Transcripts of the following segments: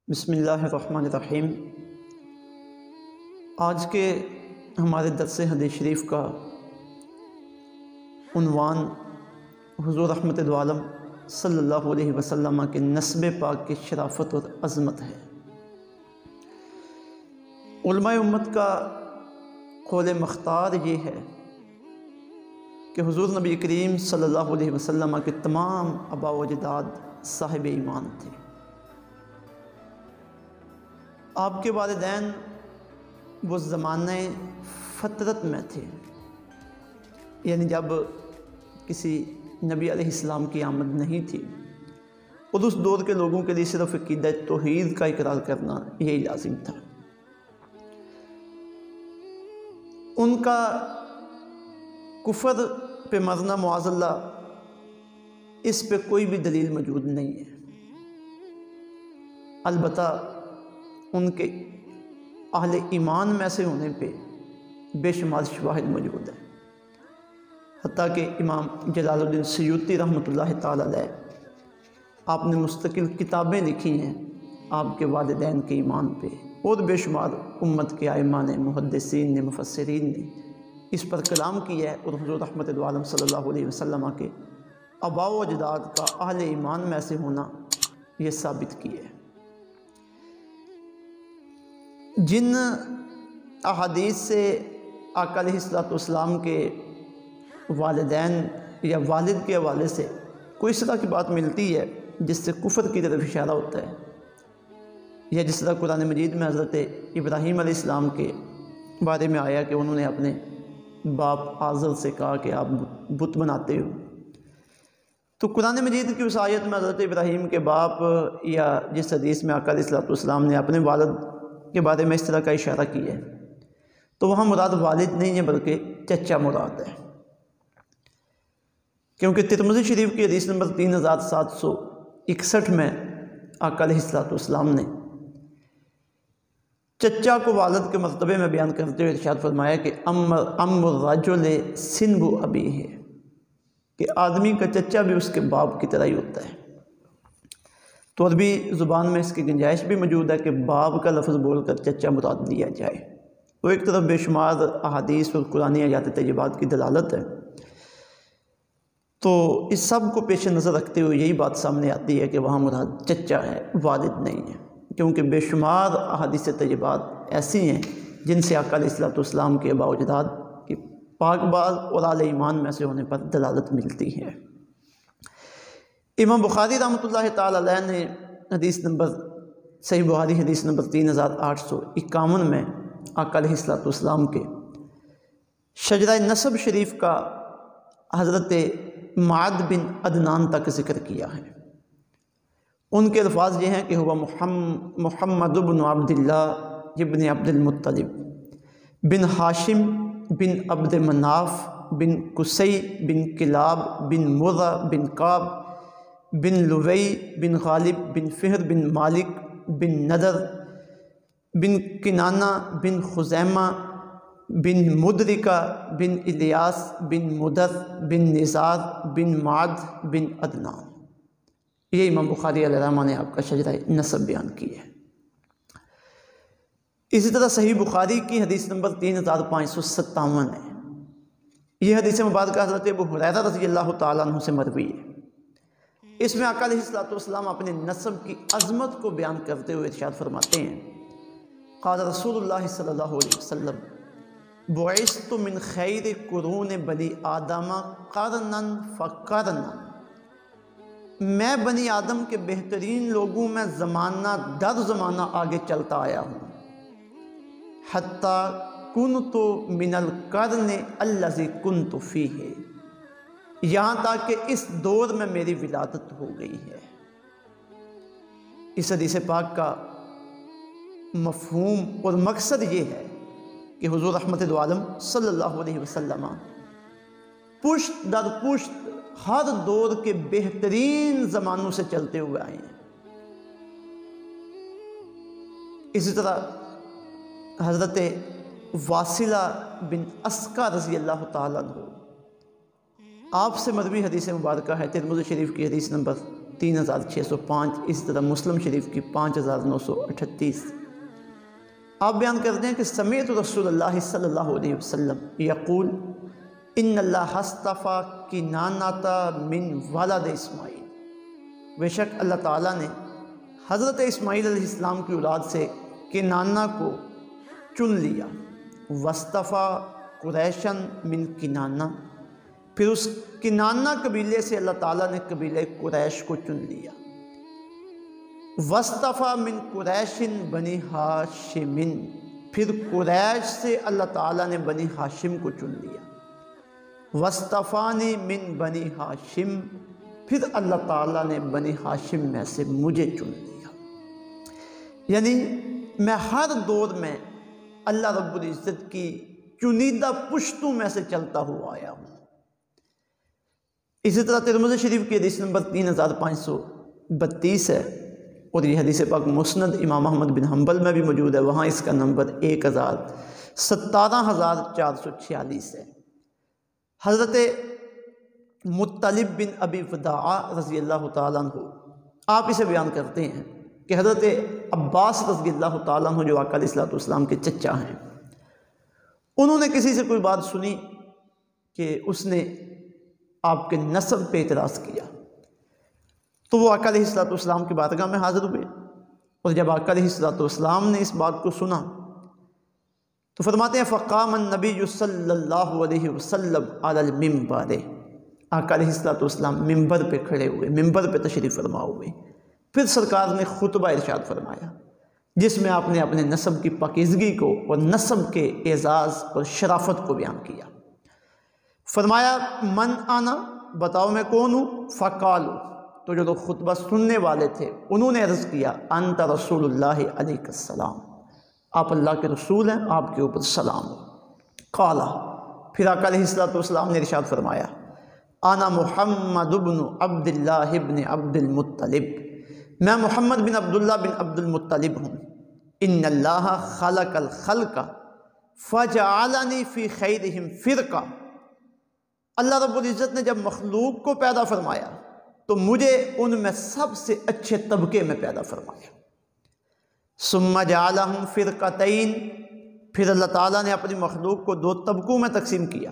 بسم اللہ الرحمن الرحیم۔ آج کے ہمارے درس حدیث شریف کا عنوان حضور رحمت دو عالم صلی اللہ علیہ وسلم کے نسب پاک کی شرافت اور عظمت ہے۔ علماء امت کا قول مختار یہ ہے کہ حضور نبی کریم صلی اللہ علیہ وسلم کے تمام آباء و اجداد صاحب ایمان تھے۔ آپ کے والدین وہ زمانہ فطرت میں تھے، یعنی جب کسی نبی علیہ السلام کی آمد نہیں تھی، اور اس دور کے لوگوں کے لیے صرف عقیدہ توحید کا اقرار کرنا یہی لازم تھا۔ ان کا کفر پہ مرنا معاذ اللہ، اس پہ کوئی بھی دلیل موجود نہیں ہے، البتہ ان کے اہل ایمان میں سے ہونے پہ بے شمار شواہد موجود ہیں۔ حتیٰ کہ امام جلال الدین سیوطی رحمۃ اللہ تعالیٰ علیہ آپ نے مستقل کتابیں لکھی ہیں آپ کے والدین کے ایمان پہ، اور بے شمار امت کے ائمہ نے، محدثین نے، مفسرین نے اس پر کلام کیا ہے، اور حضور رحمت دو عالم صلی اللہ علیہ وسلم کے آباء و اجداد کا اہل ایمان میں سے ہونا یہ ثابت کیا ہے۔ جن احادیث سے آقا علیہ السلام کے والدین یا والد کے حوالے سے کوئی اس طرح کی بات ملتی ہے جس سے کفر کی طرف اشارہ ہوتا ہے، یا جس طرح قرآن مجید میں حضرت ابراہیم علیہ السلام کے بارے میں آیا کہ انہوں نے اپنے باپ آزر سے کہا کہ آپ بت بناتے ہو، تو قرآن مجید کی اس آیت میں حضرت ابراہیم کے باپ یا جس حدیث میں آقا علیہ السلام نے اپنے والد کے بارے میں اس طرح کا اشارہ کیا ہے، تو وہاں مراد والد نہیں ہے بلکہ چچا مراد ہے، کیونکہ ترمذی شریف کی حدیث نمبر 3761 میں آقا علیہ السلام نے چچا کو والد کے مرتبے میں بیان کرتے ہوئے ارشاد فرمایا کہ ام الرجل سنب ابیہ، کہ آدمی کا چچا بھی اس کے باپ کی طرح ہی ہوتا ہے۔ تو عربی زبان میں اس کی گنجائش بھی موجود ہے کہ باپ کا لفظ بول کر چچا مراد لیا جائے، وہ ایک طرف بے شمار احادیث اور قرآنی آیات طیبات کی دلالت ہے۔ تو اس سب کو پیش نظر رکھتے ہوئے یہی بات سامنے آتی ہے کہ وہاں مراد چچا ہے، والد نہیں ہے، کیونکہ بے شمار احادیث طیبات ایسی ہیں جن سے آقا علیہ السلام کے آباء و اجداد کی پاک باز اور اعلی ایمان میں سے ہونے پر دلالت ملتی ہے۔ امام بخاری رحمۃ اللہ تعالیٰ علیہ نے حدیث نمبر صحیح بخاری حدیث نمبر 3851 میں آقا علیہ السلام کے شجرہ نسب شریف کا حضرت معد بن عدنان تک ذکر کیا ہے۔ ان کے الفاظ یہ ہیں کہ ہوا محمد بن عبداللہ ابن عبد المطلب بن ہاشم بن عبد مناف بن قصی بن کلاب بن مرہ بن کعب بن لوی بن غالب بن فہر بن مالک بن ندر بن کنانہ بن خزیمہ بن مدرکہ بن الیاس بن مدر بن نزار بن معد بن عدنان۔ یہ امام بخاری علیہ الرحمہ نے آپ کا شجرہ نسب بیان کی ہے۔ اسی طرح صحیح بخاری کی حدیث نمبر 3557 ہے۔ یہ حدیث مبارکہ حضرت ابو ہریرہ رضی اللہ تعالیٰ عنہ سے مروی ہے۔ اس میں آقا علیہ السلام اپنے نسب کی عظمت کو بیان کرتے ہوئے ارشاد فرماتے ہیں، قال رسول اللہ صلی اللہ علیہ وسلم بعثت من خیر قرون بنی آدم قرنا فقرنا، میں بنی آدم کے بہترین لوگوں میں زمانہ در زمانہ آگے چلتا آیا ہوں، حتی کنت من القرن الذی کنت فیہ، یہاں تک کہ اس دور میں میری ولادت ہو گئی ہے۔ اس حدیث پاک کا مفہوم اور مقصد یہ ہے کہ حضور رحمت دو عالم صلی اللہ علیہ وسلم پشت در پشت ہر دور کے بہترین زمانوں سے چلتے ہوئے آئے ہیں۔ اسی طرح حضرت واصلہ بن اسقع رضی اللہ تعالیٰ عنہ آپ سے مروی حدیث مبارکہ ہے، ترمذی شریف کی حدیث نمبر 3605، اس طرح مسلم شریف کی 5938۔ آپ بیان کرتے ہیں کہ سمعت رسول اللہ صلی اللہ علیہ وسلم یقول ان اللہ اصطفیٰ کنانۃ من ولد اسماعیل، بے شک اللہ تعالیٰ نے حضرت اسماعیل علیہ السلام کی اولاد سے کنانہ کو چن لیا۔ واصطفیٰ قریشن من کنانہ، پھر اس کنانہ قبیلے سے اللہ تعالیٰ نے قبیلہ قریش کو چن لیا۔ واصطفیٰ من قریش بنی ہاشم، پھر قریش سے اللہ تعالیٰ نے بنی ہاشم کو چن لیا۔ واصطفانی من بنی ہاشم، پھر اللہ تعالیٰ نے بنی ہاشم میں سے مجھے چن لیا۔ یعنی میں ہر دور میں اللہ رب العزت کی چنیدہ پشتوں میں سے چلتا ہوا آیا ہوں۔ اسی طرح ترمذی شریف کی حدیث نمبر 3532 ہے، اور یہ حدیث پاک مسند امام احمد بن حنبل میں بھی موجود ہے، وہاں اس کا نمبر 177,446 ہے۔ حضرت مطلب بن ابی وداع رضی اللہ تعالیٰ عنہ آپ اسے بیان کرتے ہیں کہ حضرت عباس رضی اللہ تعالیٰ عنہ جو آقا علیہ السلام کے چچا ہیں، انہوں نے کسی سے کوئی بات سنی کہ اس نے آپ کے نسب پہ اعتراض کیا، تو وہ آقا علیہ السلام کی بارگاہ میں حاضر ہوئے، اور جب آقا علیہ السلام نے اس بات کو سنا تو فرماتے ہیں فقام النبی صلی اللہ علیہ وسلم علی المنبر، آقا علیہ السلام ممبر پہ کھڑے ہوئے، ممبر پہ تشریف فرما ہوئے۔ پھر سرکار نے خطبہ ارشاد فرمایا جس میں آپ نے اپنے نسب کی پاکیزگی کو اور نسب کے اعزاز اور شرافت کو بیان کیا۔ فرمایا من آنا، بتاؤ میں کون ہوں؟ فقالو، تو جو لوگ خطبہ سننے والے تھے انہوں نے عرض کیا انت رسول اللہ علیہ السلام، آپ اللہ کے رسول ہیں، آپ کے اوپر سلام ہو۔ قالا، پھر آقا علیہ السلام نے ارشاد فرمایا انا محمد بن عبد اللہ بن عبد المطلب، میں محمد بن عبداللہ بن عبد المطلب ہوں۔ ان اللہ خلق الخلق فجعلنی فی خیرہم فرقہ، اللہ رب العزت نے جب مخلوق کو پیدا فرمایا تو مجھے ان میں سب سے اچھے طبقے میں پیدا فرمایا۔ ثم جعلہم فرقتین، پھر اللہ تعالیٰ نے اپنی مخلوق کو 2 طبقوں میں تقسیم کیا۔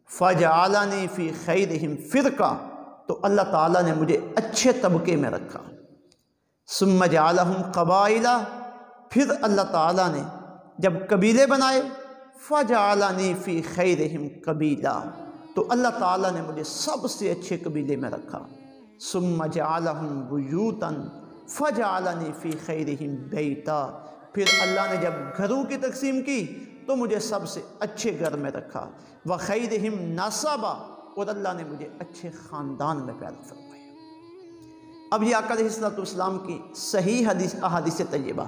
فجعلنی فی خیرہم فرقہ، تو اللہ تعالیٰ نے مجھے اچھے طبقے میں رکھا۔ ثم جعلہم قبائل، پھر اللہ تعالیٰ نے جب قبیلے بنائے فجعلنی فی خیرہم قبیلہ، تو اللہ تعالیٰ نے مجھے سب سے اچھے قبیلے میں رکھا۔ ثم جعلہم بیوتا فجعلنی فی خیرہم بیتا، پھر اللہ نے جب گھروں کی تقسیم کی تو مجھے سب سے اچھے گھر میں رکھا۔ وخیرہم نسبا، اور اللہ نے مجھے اچھے خاندان میں پیدا فرمایا۔ اب یہ آقا علیہ السلام کی صحیح احادیث طیبہ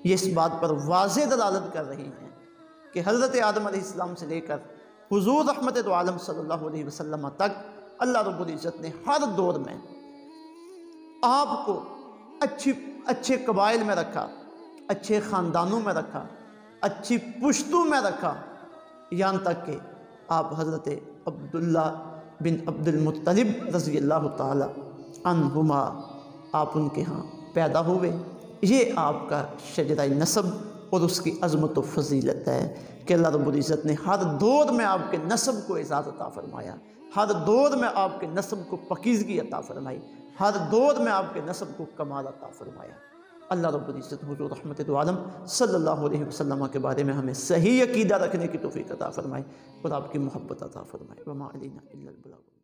یہ اس بات پر واضح دلالت کر رہی ہیں کہ حضرت آدم علیہ السلام سے لے کر حضور رحمت دو عالم صلی اللہ علیہ وسلم تک اللہ رب العزت نے ہر دور میں آپ کو اچھے قبائل میں رکھا، اچھے خاندانوں میں رکھا، اچھی پشتوں میں رکھا، یہاں تک کہ آپ حضرت عبداللہ بن عبد المطلب رضی اللہ تعالی عنہما آپ ان کے ہاں پیدا ہوئے۔ یہ آپ کا شجرہ نسب اور اس کی عظمت و فضیلت ہے کہ اللہ رب العزت نے ہر دور میں آپ کے نسب کو اعزاز عطا فرمایا، ہر دور میں آپ کے نسب کو پاکیزگی عطا فرمائی، ہر دور میں آپ کے نسب کو کمال عطا فرمایا۔ اللہ رب العزت حضور رحمت دو عالم صلی اللہ علیہ وسلم کے بارے میں ہمیں صحیح عقیدہ رکھنے کی توفیق عطا فرمائے اور آپ کی محبت عطا فرمائے۔ وما علینا الا البلاغ۔